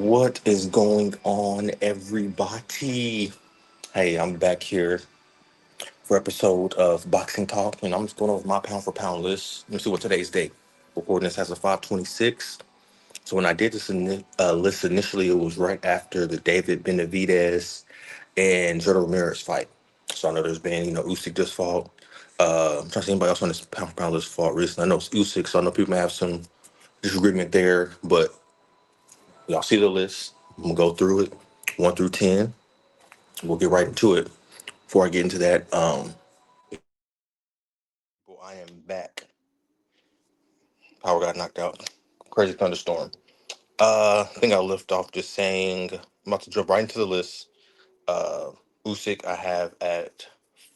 What is going on, everybody? Hey, I'm back here for episode of Boxing Talk, and I'm just going over my pound for pound list. Let me see what today's date. Recording this as a 526. So when I did this list initially, it was right after the David Benavidez and Jordan Ramirez fight. So I know there's been, Usyk just fought. I'm trying to see anybody else on this pound for pound list fought recently. I know it's Usyk, so I know people may have some disagreement there, but y'all see the list. I'm gonna go through it, 1 through 10. We'll get right into it. Before I get into that, well, I am back. Power got knocked out. Crazy thunderstorm. I think I'll lift off just saying I'm about to jump right into the list. Uh, Usyk, I have at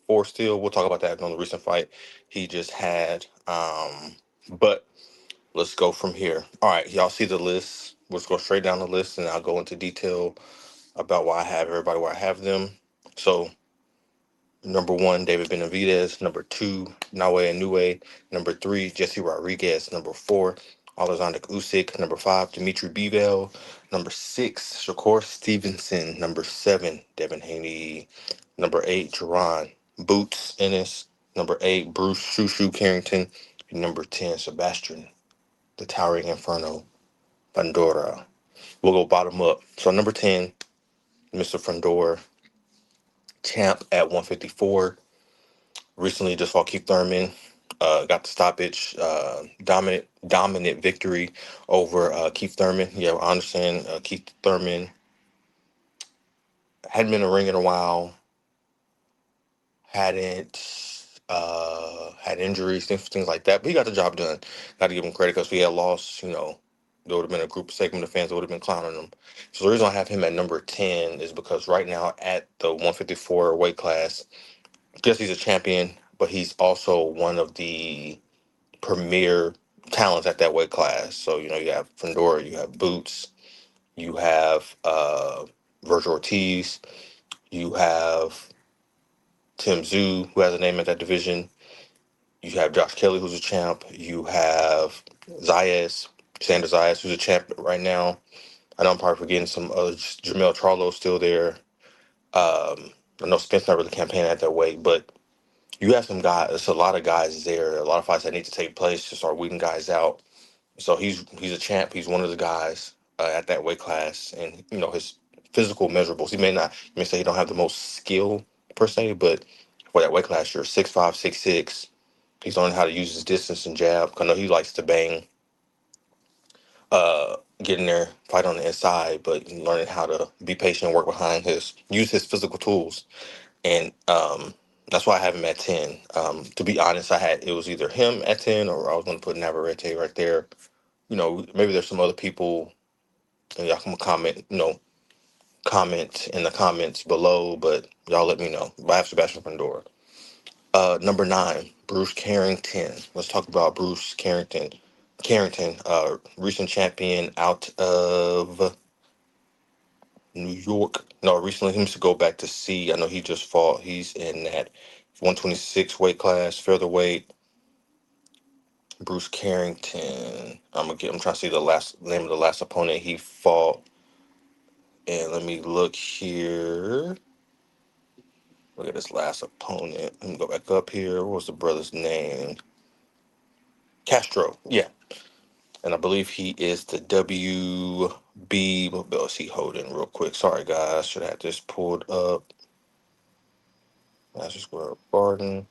four still. We'll talk about that on the recent fight he just had. But let's go from here. All right, y'all see the list. Let's go straight down the list, and I'll go into detail about why I have everybody where I have them. So number one, David Benavidez. Number two, Naoya Inoue. Number three, Jesse Rodriguez. Number four, Alexander Usyk. Number five, Dimitri Bivol. Number six, Shakur Stevenson. Number seven, Devin Haney. Number eight, Jerron Boots Ennis. Number eight, Bruce Shushu Carrington. And number 10, Sebastian, the Towering Inferno, Fundora. We'll go bottom up. So number 10, Mr. Fundora, champ at 154. Recently just fought Keith Thurman. Got the stoppage, dominant victory over Keith Thurman. Yeah, I understand Keith Thurman hadn't been in the ring in a while, hadn't had injuries, things like that. But he got the job done. Got to give him credit because if he had lost, there would have been a group segment of fans that would have been clowning him. So the reason I have him at number 10 is because right now at the 154 weight class, yes, he's a champion, but he's also one of the premier talents at that weight class. So, you have Fundora, you have Boots, you have Virgil Ortiz, you have Tim Zoo, who has a name at that division. You have Josh Kelly, who's a champ. You have Zayas, Sander Zayas, who's a champ right now. I know I'm probably forgetting some others. Jamel Charlo's still there. I know Spence not really campaigning at that weight, but you have some guys. There's a lot of guys there. A lot of fights that need to take place to start weeding guys out. So he's a champ. He's one of the guys at that weight class, and his physical measurables. You may say he don't have the most skill per se, but for that weight class, you're 6'5", 6'6". He's learning how to use his distance and jab. I know he likes to bang, get in there, fight on the inside, but learning how to be patient and work behind use his physical tools, and that's why I have him at 10. To be honest, it was either him at 10 or I was going to put Navarrete right there. Maybe there's some other people, and y'all can comment in the comments below, but y'all let me know. But I have Sebastian Pandora. Number 9, Bruce Carrington. Let's talk about Bruce Carrington. Recent champion out of New York. No, recently he needs to go back to C. I know he just fought. He's in that 126 weight class, featherweight. Bruce Carrington. I'm trying to see the last name of the last opponent he fought. And let me look here. Look at his last opponent. Let me go back up here. What was the brother's name? Castro. Yeah. And I believe he is the WB. What belt is he holding real quick? Sorry, guys. Should have this pulled up. Master Square Garden.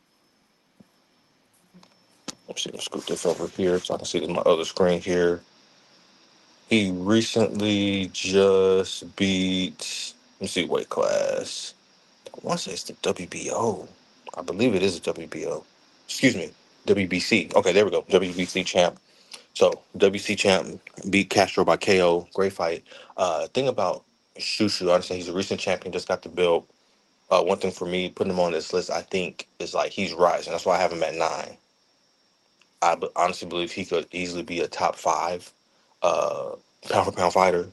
Let's see. Let's scoot this over here so I can see my other screen here. He recently just beat, let me see, weight class. I want to say it's the WBO. I believe it is a WBO. Excuse me, WBC. Okay, there we go. WBC champ. So WC champ beat Castro by KO. Great fight. Thing about Shushu, I understand he's a recent champion, just got the belt. One thing for me, putting him on this list, I think is like he's rising. That's why I have him at 9. Honestly believe he could easily be a top 5 uh, pound for pound fighter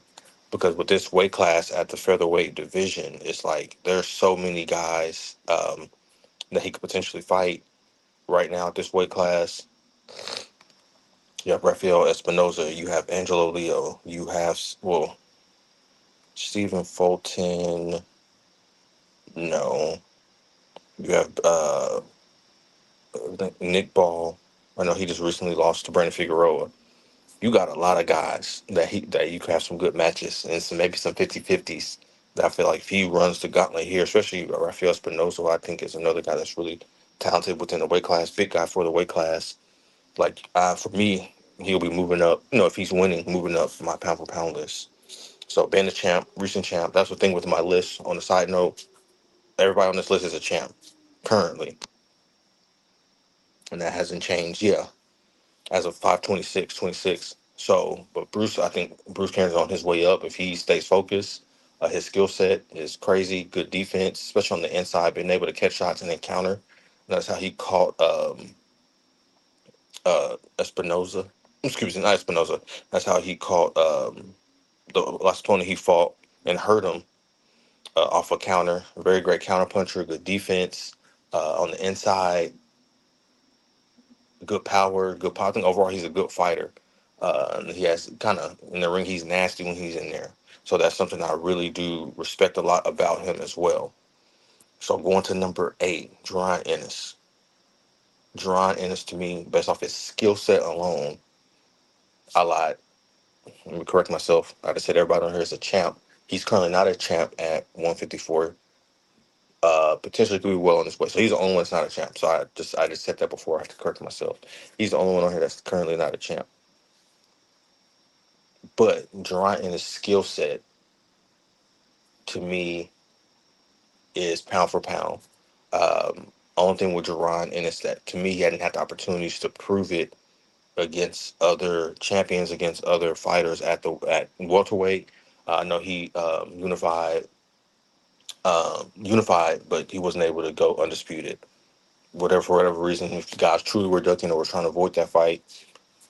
because with this weight class at the featherweight division, it's like there's so many guys that he could potentially fight right now at this weight class. You have Rafael Espinoza, you have Angelo Leo, you have, well, Stephen Fulton, no. You have Nick Ball. I know he just recently lost to Brandon Figueroa. You got a lot of guys that you can have some good matches and some maybe some 50-50s that I feel like if he runs the gauntlet here, especially Rafael Espinosa, who I think is another guy that's really talented within the weight class, big guy for the weight class. Like for me, he'll be moving up. You know, if he's winning, moving up my pound for pound list. So being a champ, recent champ, that's the thing with my list. On the side note, everybody on this list is a champ currently, and that hasn't changed. Yeah, as of 5/26/26. So, but Bruce, I think Bruce Cameron's on his way up if he stays focused. His skill set is crazy, good defense, especially on the inside, being able to catch shots and then counter. And that's how he caught Espinoza. Excuse me, not Espinoza. That's how he caught the last opponent he fought and hurt him off a counter. A very great counter puncher, good defense on the inside, good power, good power. I think overall he's a good fighter. And he has kind of in the ring. He's nasty when he's in there. So that's something I really do respect a lot about him as well. So going to number 8, Jerron Ennis. Jerron Ennis to me, based off his skill set alone, I lied. Let me correct myself. I just said everybody on here is a champ. He's currently not a champ at 154. Potentially could be well on his way. So he's the only one that's not a champ. So I just said that before. I have to correct myself. He's the only one on here that's currently not a champ. But Jerron Ennis' skill set to me is pound for pound. Only thing with Jerron Ennis that to me he hadn't had the opportunities to prove it against other champions, against other fighters at welterweight. I know he unified, but he wasn't able to go undisputed. Whatever for whatever reason, if guys truly were ducking or were trying to avoid that fight.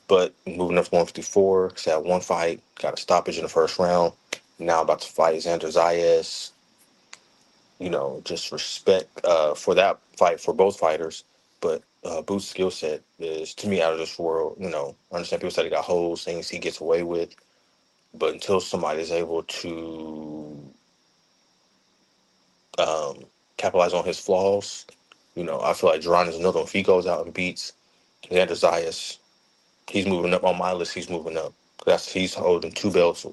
But moving up to 154, he's had one fight, got a stoppage in the first round. Now about to fight Xander Zayas. You know, just respect for that fight for both fighters. But Boots' skill set is to me out of this world. You know, I understand people say he got holes, things he gets away with, but until somebody is able to um, capitalize on his flaws, you know, I feel like Jerron is another one. If he goes out and beats Xander Zayas, he's moving up on my list. He's moving up. He's holding 2 belts,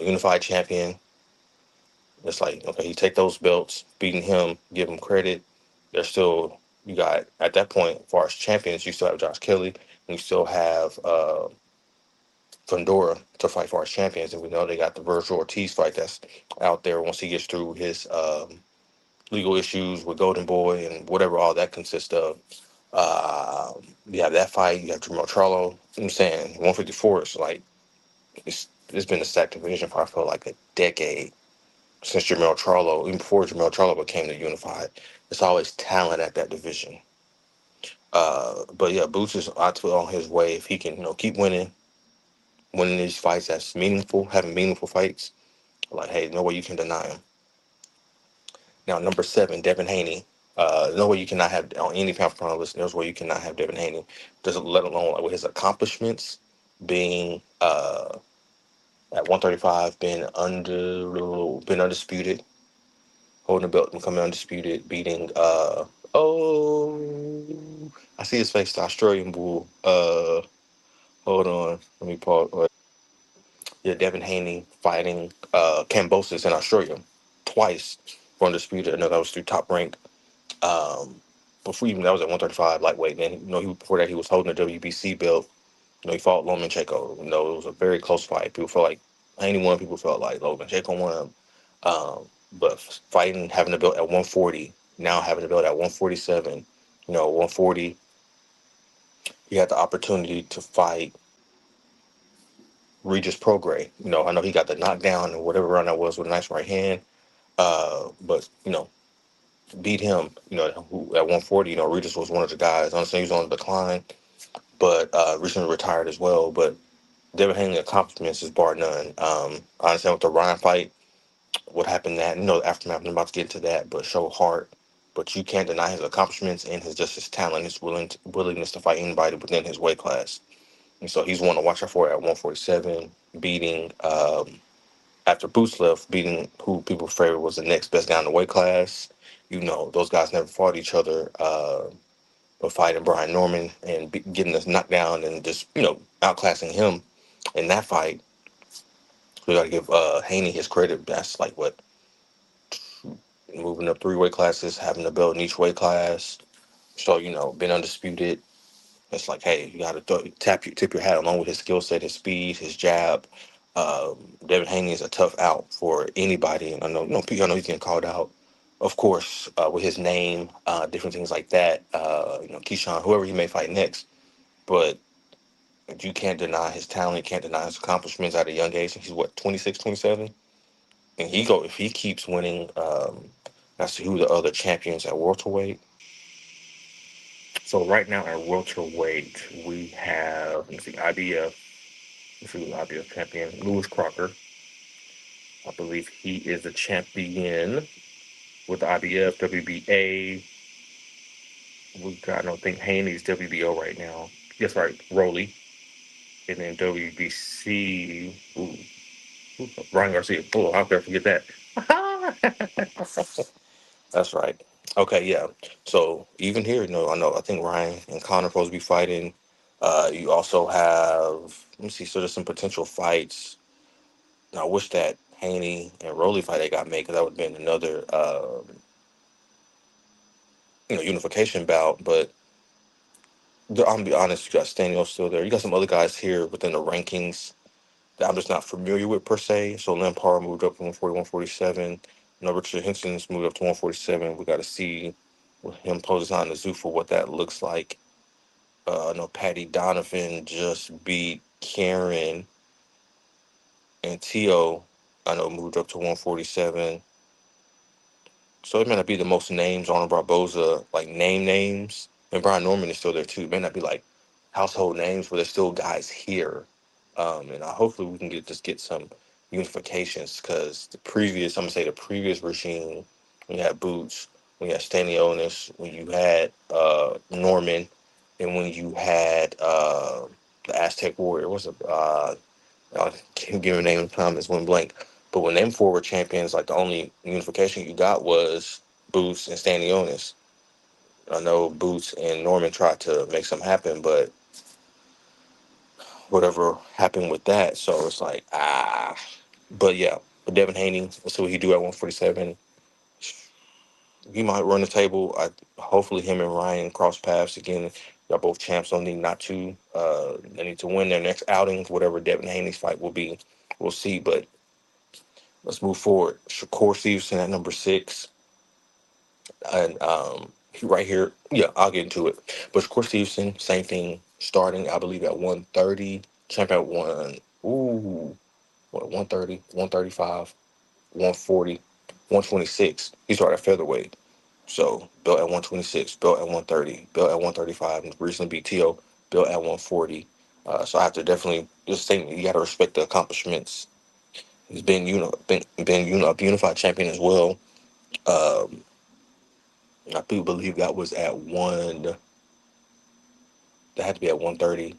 unified champion. It's like, okay, you take those belts, beating him, give him credit. They're still, you got, at that point, as far as champions, you still have Josh Kelly, and you still have Fundora to fight for as champions. And we know they got the Virgil Ortiz fight that's out there once he gets through his legal issues with Golden Boy and whatever all that consists of. You have that fight, you have Jermell Charlo. I'm saying 154 is like, it's been a stacked division for I feel like a decade since Jermell Charlo, even before Jermell Charlo became the unified. It's always talent at that division. But yeah, Boots is on his way. If he can, keep winning these fights that's meaningful, having meaningful fights, like, hey, no way you can deny him. Now, number 7, Devin Haney. No way you cannot have on any pound for pound list. There's way you cannot have Devin Haney. Just let alone like with his accomplishments, being at 135, been undisputed, holding the belt, becoming undisputed, beating oh, I see his face, the Australian bull. Hold on, let me pause. Yeah, Devin Haney fighting Cambosis in Australia twice for undisputed. I know that was through Top Rank. Um, before even that was at 135 lightweight. Then before that he was holding the WBC belt. He fought Lomachenko. It was a very close fight. People felt like anyone. People felt like Lomachenko won him. But fighting, having the belt at 140, now having the belt at 147. 140. He had the opportunity to fight Regis Prograis. I know he got the knockdown and whatever round that was with a nice right hand. But beat him. Who at 140. Regis was one of the guys. Honestly, he was on the decline, but recently retired as well. But Devin Haney accomplishments is bar none. I understand with the Ryan fight, what happened that, the aftermath, I'm about to get into that, but show heart. But you can't deny his accomplishments and his talent, his willingness to fight anybody within his weight class. And so he's one to watch out for at 147, beating after Boots left, beating who people favored was the next best guy in the weight class. Those guys never fought each other. But fighting Brian Norman and getting us knocked down and just outclassing him in that fight, we got to give Haney his credit. That's like what, moving up three weight classes, having a belt in each weight class. So been undisputed. It's like, hey, you got to tip your hat along with his skill set, his speed, his jab. Devin Haney is a tough out for anybody, and I know he's getting called out, of course, with his name, different things like that. Keyshawn, whoever he may fight next, but you can't deny his talent. You can't deny his accomplishments at a young age. He's what, 26, 27, and if he keeps winning. That's who the other champions at welterweight. So right now at welterweight, we have, let me see, IBF. Let's see, IBF champion Lewis Crocker. I believe he is the champion with the IBF, WBA. We got, I don't think Haney's WBO right now. Yes, right, Rolly. And then WBC, Ryan Garcia. Oh, I'll never forget that. That's right. Okay, yeah. So even here, I think Ryan and Connor supposed to be fighting. You also have, let me see, so there's some potential fights. I wish that Haney and Rolly fight they got made, because that would have been another, unification bout. But I'm gonna be honest, you got Stanio still there. You got some other guys here within the rankings that I'm just not familiar with per se. So Lampard moved up from 140, 147. Richard Henson's moved up to 147. We got to see with him posing on the zoo for what that looks like. I know Patty Donovan just beat Karen, and Tio, I know, moved up to 147. So it may not be the most names on Barboza, like names. And Brian Norman is still there too. It may not be like household names, but there's still guys here. And hopefully we can get some unifications, because I'm gonna say the previous regime, when you had Boots, when you had Stanionis, when you had Norman, and when you had the Aztec Warrior, what's it? I can't give a name in time, it's one blank. But when them four were champions, like the only unification you got was Boots and Stanionis. I know Boots and Norman tried to make something happen, but whatever happened with that. So it's like, ah. But yeah, but Devin Haney, let's see what he do at 147. He might run the table. Hopefully him and Ryan cross paths again. They're both champs. Don't need not to. They need to win their next outing, whatever Devin Haney's fight will be. We'll see. But let's move forward. Shakur Stevenson at number 6. And right here, yeah, I'll get into it. But Shakur Stevenson, same thing, starting, I believe, at 130. Champ at 130, 135, 140, 126. He started at featherweight. So belt at 126, belt at 130, belt at 135, and recently BTO, belt at 140. So I have to definitely just think you got to respect the accomplishments. He's been a unified champion as well. Um, I do believe that was at one. That had to be at 130,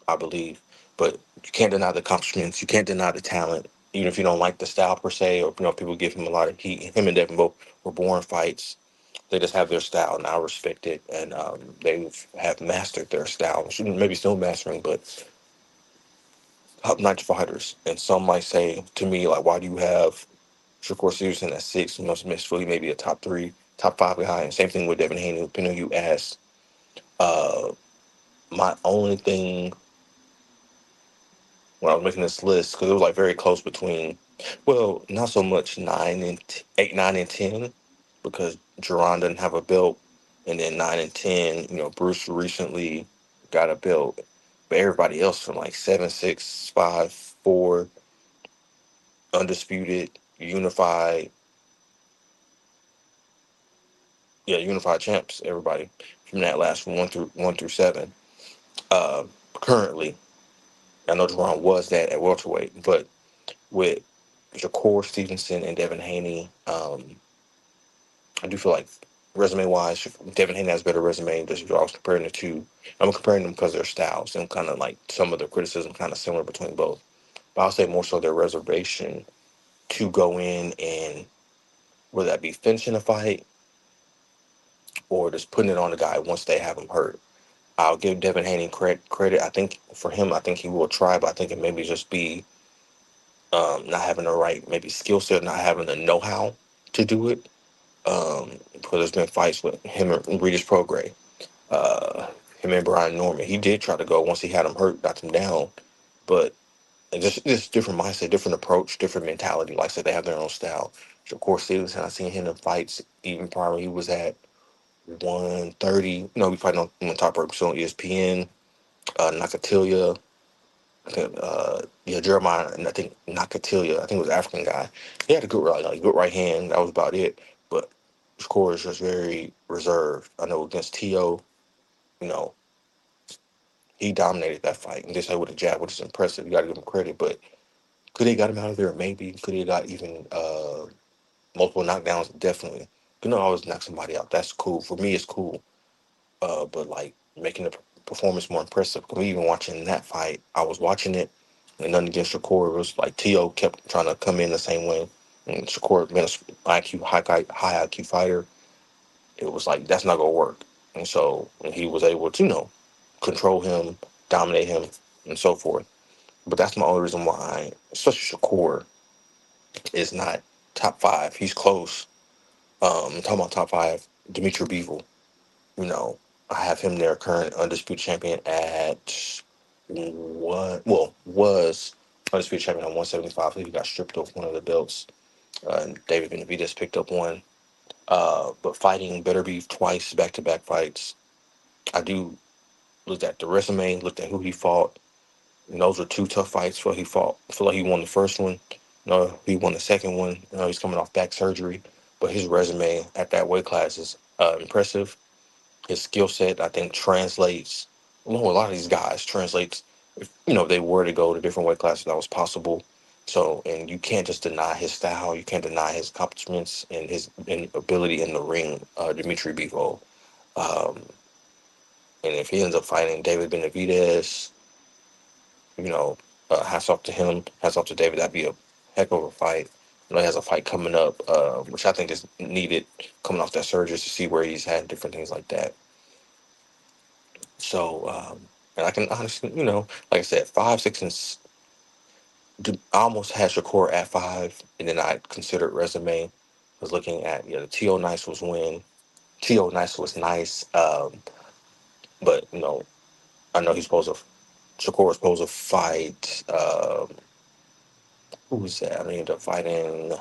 I believe. But you can't deny the accomplishments. You can't deny the talent, even if you don't like the style per se, or people give him a lot of heat. Him and Devin both were born fights. They just have their style, and I respect it. And they have mastered their style. Maybe still mastering, but top-notch fighters. And some might say to me, like, why do you have Shakur Stevenson at 6? You must miss Philly, maybe a top 3, top 5 guy. And same thing with Devin Haney, depending on who you ask. Uh, my only thing when I was making this list, because it was like very close between, well, not so much 8, 9, and 10, because Jerron doesn't have a belt, and then 9 and 10, Bruce recently got a belt, but everybody else from like 7, 6, 5, 4, undisputed, unified, yeah, unified champs. Everybody from that last from 1 through 7. Uh, Currently, I know Jerron was that at welterweight, but with Shakur Stevenson and Devin Haney, I do feel like resume wise, Devin Haney has a better resume. Just I was comparing the two. I'm comparing them because of their styles and kind of like some of the criticism kind of similar between both. but I'll say more so their reservation to go in and whether that be finishing a fight or just putting it on the guy once they have him hurt. I'll give Devin Haney credit. I think for him, I think he will try, but I think it maybe just be not having the right maybe skill set, not having the know how to do it. Because there's been fights with him and Regis Prograis, uh, him and Brian Norman. He did try to go once he had him hurt, got him down, but just different mindset, different approach, different mentality. Like I said, they have their own style. Shakur Stevenson, I seen him in fights even prior when he was at 130. You know, we fighting on Top Rope on ESPN. Nakatilia, I think, yeah, Jeremiah, and I think Nakatilia, I think it was an African guy. He had a good good right hand. That was about it. But Shakur is just very reserved. I know against T.O., you know, he dominated that fight and just like with a jab, which is impressive. You got to give him credit, but could he got him out of there? Maybe. Could he got even multiple knockdowns? Definitely. You know, always knock somebody out. That's cool. For me, it's cool. But like making the performance more impressive. 'Cause even watching that fight, I was watching it, and nothing against Shakur. It was like T.O. kept trying to come in the same way, and Shakur being an IQ high IQ fighter, it was like that's not gonna work. And so when he was able to, control him, dominate him, and so forth. But that's my only reason why, especially Shakur, is not top five. He's close. I'm talking about top five. Dimitri Bivol. You know, I have him there, current undisputed champion at what? Well, was undisputed champion at 175. I think he got stripped of one of the belts. And David Benavidez picked up one. But fighting Better Beef twice, back to back fights. I do looked at the resume, looked at who he fought. And those were two tough fights. For he fought. I feel like he won the first one. No, he won the second one. He's coming off back surgery, but his resume at that weight class is impressive. His skill set, I think, translates. A lot of these guys translates. If they were to go to different weight classes, that was possible. So, and you can't just deny his style. You can't deny his accomplishments and his ability in the ring. Dimitri Bivol, um, and if he ends up fighting David Benavidez, you know, hats off to him. Hats off to David. That'd be a heck of a fight. He has a fight coming up, which I think is needed coming off that surgery to see where he's had different things like that. So, and I can honestly, like I said, 5, 6, I almost had Shakur at 5, and then I considered resume. I was looking at, the T.O. Nice was win. T.O. Nice was nice, but, I know Shakur was supposed to fight, who was that? I mean, he ended up fighting,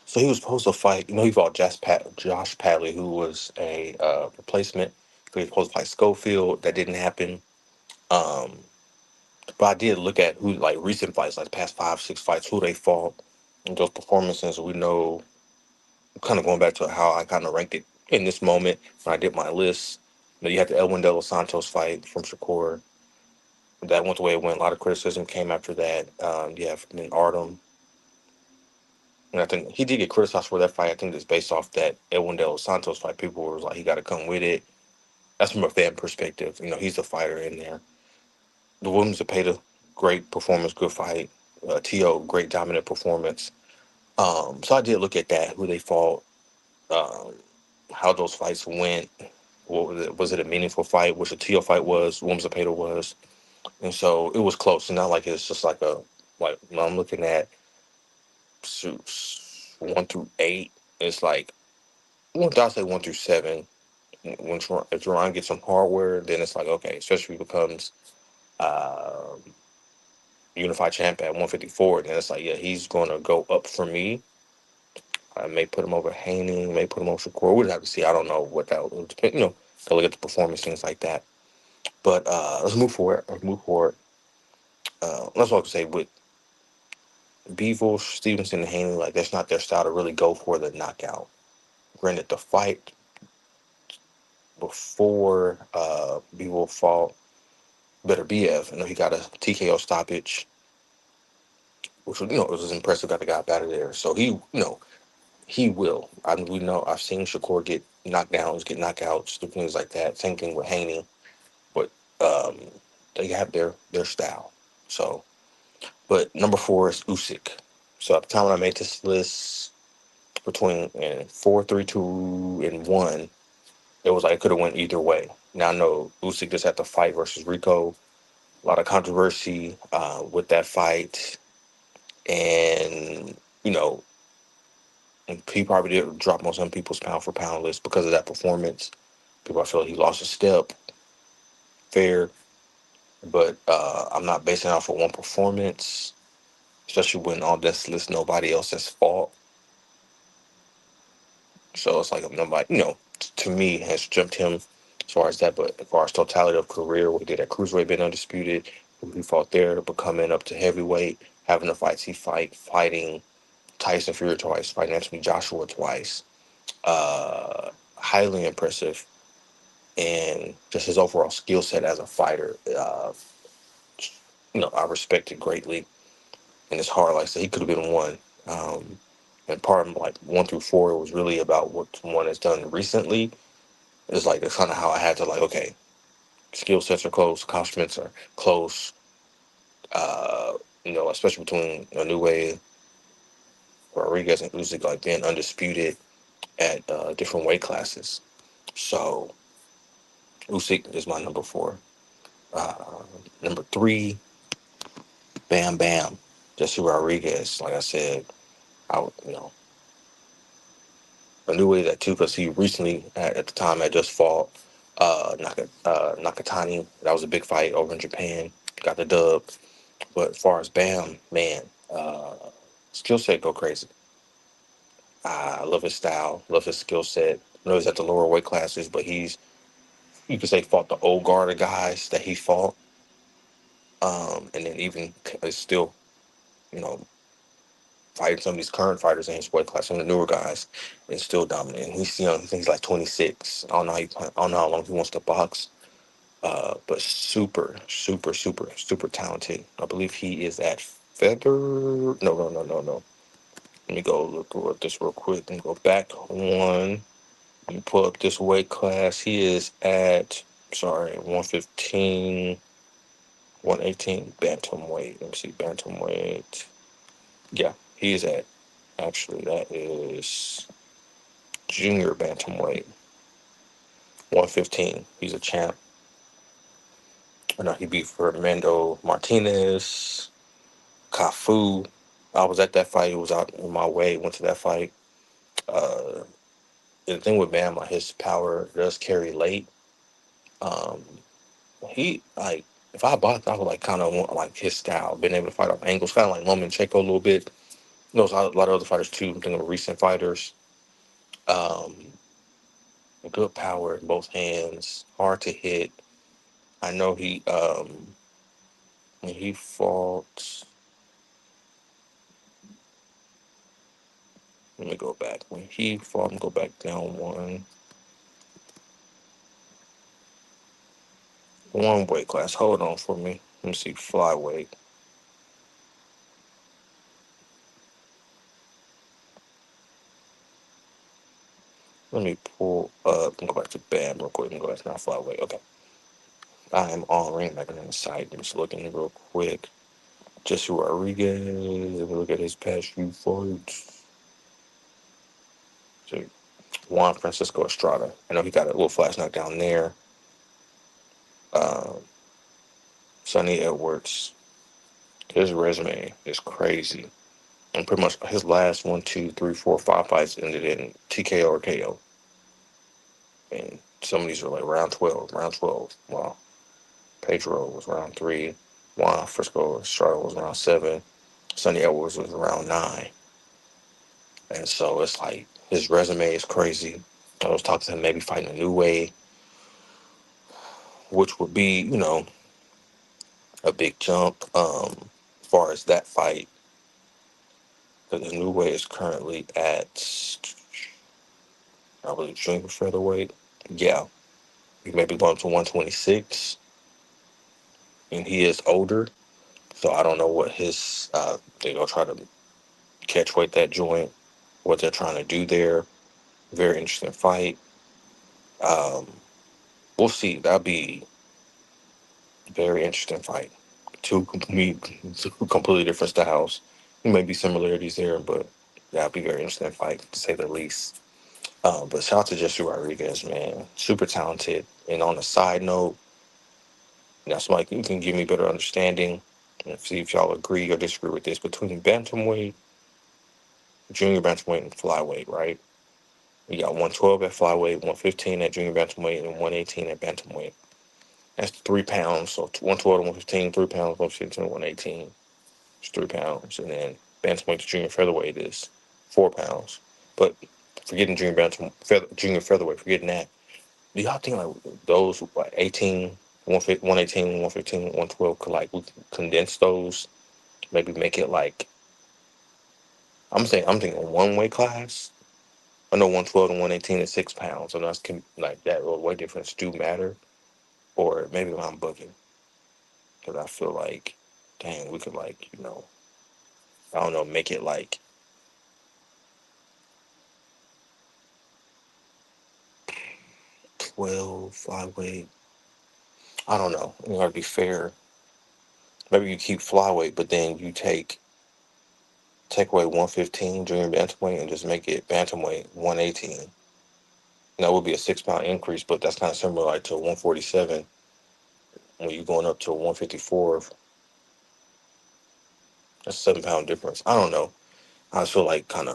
so he was supposed to fight, he fought Josh Padley, who was a replacement. He was supposed to fight Schofield. That didn't happen. Um, But I did look at who like recent fights, like the past 5, 6 fights, who they fought, and those performances. We know, kind of going back to how I kind of ranked it in this moment when I did my list. You had the Elwin De Los Santos fight from Shakur. That went the way it went. A lot of criticism came after that. You have then Artem, and I think he did get criticized for that fight. I think it's based off that Elwin De Los Santos fight. People were like, he got to come with it. That's from a fan perspective. He's the fighter in there. The Williams Zepeda, great performance, good fight. T.O., great dominant performance. So I did look at that, who they fought, um, how those fights went. What was it? Was it a meaningful fight? Which the T.O. fight was, Williams Zepeda was. And so it was close. And not like it's just like when I'm looking at suits 1 through 8, it's like, I'll say 1 through 7. If Jerron gets some hardware, then it's like, okay, especially if he becomes um unified champ at 154, then it's like, yeah, he's going to go up for me. I may put him over Haney, may put him over Shakur. We'd have to see. I don't know what that would depend. To look at the performance, things like that. But let's move forward. That's what I could say with Beevil, Stevenson, and Haney. Like that's not their style to really go for the knockout. Granted, the fight before Beevil fought Better BF, he got a TKO stoppage, which was, it was impressive. Got the guy out of there. So he will. We know. I've seen Shakur get knockdowns, get knockouts, do things like that. Same thing with Haney, but um, they have their style. So, but number four is Usyk. So at the time when I made this list, between 4, 3, 2, and 1, it was like it could have went either way. Now I know Usyk just had to fight versus Rico. A lot of controversy with that fight, and you know, and he probably did drop on some people's pound for pound list because of that performance. People, I feel like he lost a step, fair, but I'm not basing it off of one performance, especially when on this list nobody else has fought. So it's like nobody, to me, has jumped him as far as that. But as far as totality of career, what he did at cruiserweight, been undisputed, who he fought there, but coming up to heavyweight, having the fights he fighting Tyson Fury twice, fighting Anthony Joshua twice, highly impressive, and just his overall skill set as a fighter, I respect it greatly. And it's hard, like I said, he could have been one. Um, and part of like 1 through 4 was really about what one has done recently. It's like that's kind of how I had to like, okay, skill sets are close, accomplishments are close. Uh, especially between Inoue, Rodriguez, and Usyk, like being undisputed at different weight classes. So Usyk is my number 4. Number 3, Bam Bam, Jesse Rodriguez. Like I said, I would, Inoue that too because he recently at the time had just fought Nakatani. That was a big fight over in Japan. Got the dub. But as far as Bam, man, skill set go crazy. I love his style, love his skill set. I know he's at the lower weight classes, but you could say, fought the old guard of guys that he fought. And then even is still, you know, fighting some of these current fighters in his weight class, some of the newer guys, and still dominant. And he's young. I think he's like 26. I don't know how long he wants to box. But super, super, super, super talented. I believe he is at feather. No, no, no, no, no. Let me go look at this real quick and go back one. Let me pull up this weight class. He is at, sorry, 115, 118 bantamweight. Let me see, bantamweight. Yeah, he is at, actually, that is junior bantamweight, 115. He's a champ. I know he beat Fernando Martinez, Cafu. I was at that fight. He was out on my way. Went to that fight. Uh, the thing with Bam, like his power does carry late. Um, he like if I bought, I would like kind of want like his style, being able to fight off angles, kind of like Lomachenko a little bit. There's a lot of other fighters too. I'm thinking of recent fighters. Um, Good power in both hands, hard to hit. I know when he fought. Let me go back. When he fought, go back down one weight class. Hold on for me. Let me see flyweight. Let me pull up and go back to Bam real quick and go back to not flyweight. Okay. I am on Ring Magazine site. I'm just looking real quick. Jesse Rodriguez. Let me look at his past few fights. So Juan Francisco Estrada. I know he got a little flash knockdown there. Um, Sonny Edwards. His resume is crazy. And pretty much his last 1, 2, 3, 4, 5 fights ended in TKO or KO. And some of these are like round 12, round 12. Wow. Pedro was round 3. Juan Frisco Estrada was round 7. Sonny Edwards was around 9. And so it's like his resume is crazy. I was talking to him maybe fighting a new way, which would be, a big jump as far as that fight. Because the new way is currently at, I believe, junior featherweight. Yeah, he may be going to 126, and he is older. So I don't know what they're going to try to catch weight that joint, what they're trying to do there. Very interesting fight. Um, we'll see. That'll be a very interesting fight. two completely different styles. There may be similarities there, but that'll be a very interesting fight to say the least. But shout out to Jesse Rodriguez, man, super talented. And on a side note, somebody you can give me better understanding and see if y'all agree or disagree with this between bantamweight, junior bantamweight, and flyweight. Right? You got 112 at flyweight, 115 at junior bantamweight, and 118 at bantamweight. That's 3 pounds. So 112 to 115, 3 pounds, 115 to 118. It's 3 pounds. And then bantamweight to junior featherweight is 4 pounds. But forgetting junior featherweight, forgetting that. Do y'all think like those like 18, 118, 115, 112 could like we could condense those, maybe make it like I'm thinking one weight class. I know 112 and 118 is 6 pounds. So that's like that little weight difference do matter. Or maybe I'm bugging because I feel like, dang, we could like I don't know, make it like 12 flyweight. I don't know. You gotta be fair. Maybe you keep flyweight, but then you take away 115 junior bantamweight and just make it bantamweight 118. That would be a 6 pound increase, but that's kind of similar like to 147 when you're going up to 154. That's a 7 pound difference. I don't know. I just feel like kind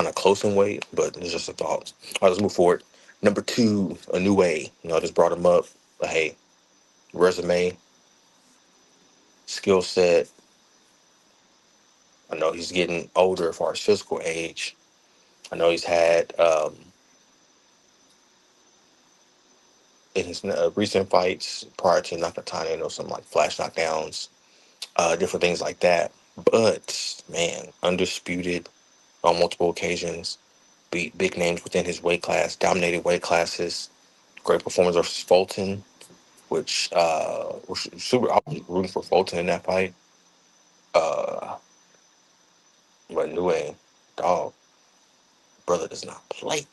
of close in weight, but it's just a thought. All right, let's move forward. Number two, a new way. I just brought him up, but hey, resume, skill set. I know he's getting older as far as physical age. I know he's had in his recent fights prior to Nakatani, some like flash knockdowns, different things like that. But man, undisputed on multiple occasions, beat big names within his weight class, dominated weight classes. Great performance versus Fulton, which was super. I was rooting for Fulton in that fight. Uh, but Nue, dog, brother does not play.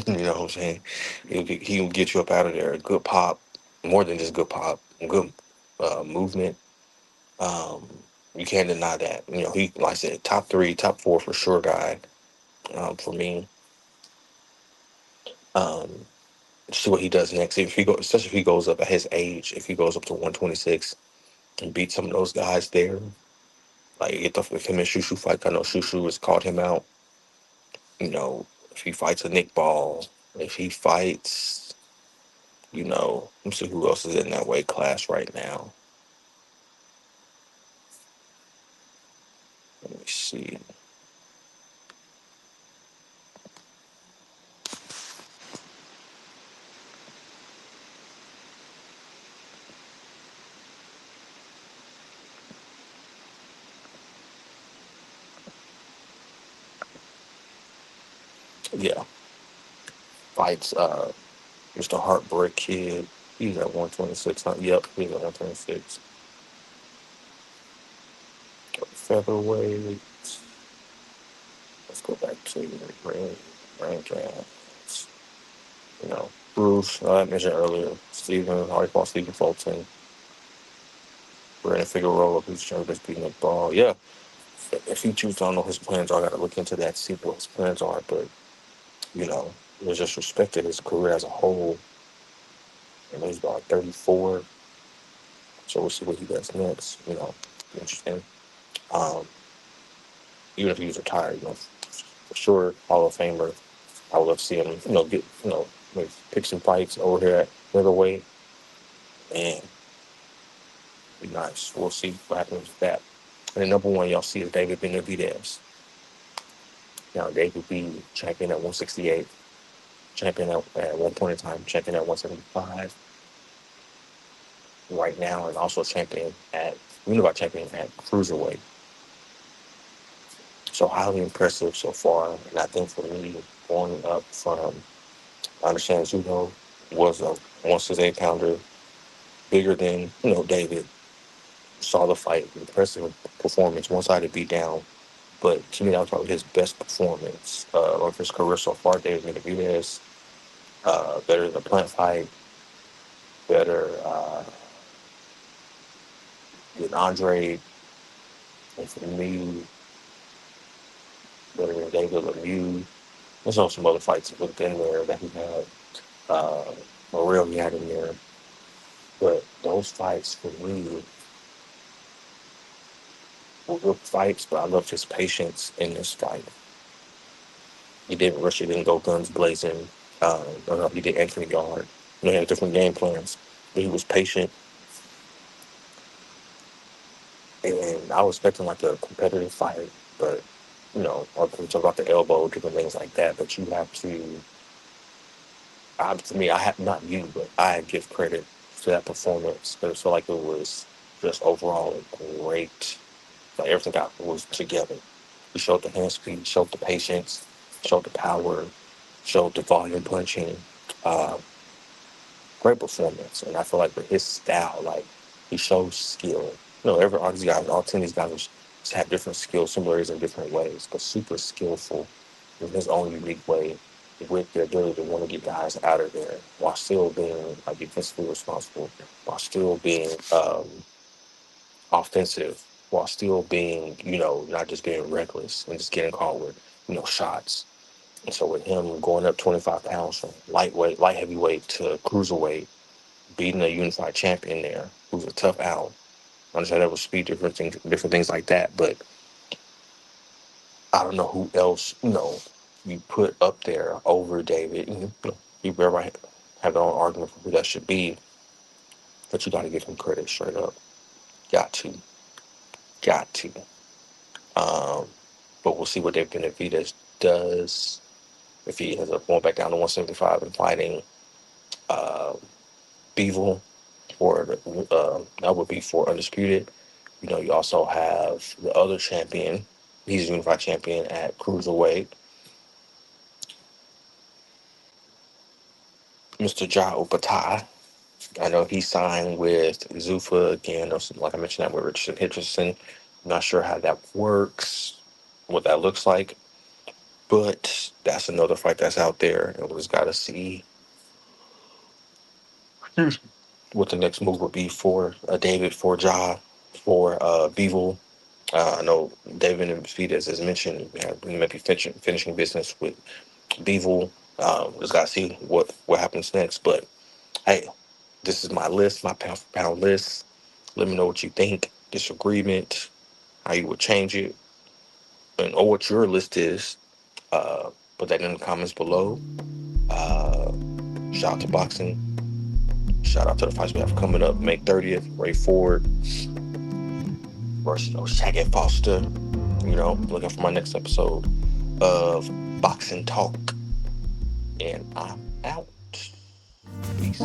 You know what I'm saying? He'll get you up out of there. Good pop, more than just good pop. Good movement. Um, you can't deny that. He like I said, top three, top four for sure guy. For me. Um, see what he does next. If he go, especially if he goes up at his age, if he goes up to 126 and beat some of those guys there, like get the if him and Shushu fight. I know Shushu has called him out. If he fights a Nick Ball, if he fights, let me see who else is in that weight class right now. Let me see. Yeah, fights Mr. Heartbreak Kid. He's at 126. Huh? Yep, he's at 126. Featherweight. Let's go back to rank. Bruce, I mentioned earlier, Stephen, already fought Stephen Fulton, Brandon Figueroa, who's trying to beat Nick Ball. Yeah, if he chooses, I don't know his plans are. I got to look into that, see what his plans are. But, there's just respect to his career as a whole. And he's about 34, so we'll see what he does next. Interesting. Um, Even if he's retired, for sure, Hall of Famer. I would love to see him, get, maybe pick some fights over here at middleweight. And be nice. We'll see what happens with that. And the number one y'all see is David Benavidez. Now, David B, champion at 168, champion at one point in time, champion at 175 right now, and also champion at, champion at cruiserweight. So highly impressive so far. And I think for me, going up from, I understand Zuno was a 168 pounder, bigger than, David. Saw the fight, impressive performance, one sided beat down. But to me, that was probably his best performance of his career so far. David Benavidez, better than the plant fight, better. with Andre, and for me, better than David Lemieux. There's also some other fights within there that he had. Uh, Morrell he had in there. But those fights for me were good fights, but I loved his patience in this fight. He didn't rush, he didn't go guns blazing. No, he did Anthony Guard. He had different game plans, but he was patient. And I was expecting like a competitive fight, but we talk about the elbow, different things like that. But you have to, to me, I have not you, but I give credit to that performance. But I feel like it was just overall a great. Like everything got was together. He showed the hand speed, showed the patience, showed the power, showed the volume punching. Uh, Great performance, and I feel like with his style, like he shows skill. All these guys, all 10 of these guys have different skill similarities in different ways, but super skillful in his own unique way, with the ability to want to get guys out of there while still being like defensively responsible, while still being offensive, while still being not just being reckless and just getting caught with shots. And so with him going up 25 pounds from light heavyweight to cruiserweight, beating a unified champion there, who's a tough out. I understand that was speed, different things like that. But I don't know who else you put up there over David. You everybody have their own argument for who that should be, but you got to give him credit straight up. Got to, got to. Um, but we'll see what David Benavidez does if he ends up going back down to 175 and fighting uh, Bevel, or that would be for undisputed. You also have the other champion. He's a unified champion at cruiserweight, Mr. Ja Opatai. I know he signed with Zuffa again, or something, like I mentioned that with Richardson. I'm not sure how that works, what that looks like, but that's another fight that's out there, and we just got to see what the next move would be for David, for Ja, for Bevel. I know David and Benavidez, as mentioned, we might be finishing business with Bevel. Just got to see what happens next. But hey, this is my list, my pound for pound list. Let me know what you think, disagreement, how you would change it, and or what your list is. Put that in the comments below. Uh, Shout out to boxing. Shout out to the fights we have coming up May 30th. Ray Ford versus Shaggy Foster. Looking for my next episode of Boxing Talk. And I'm out. Peace.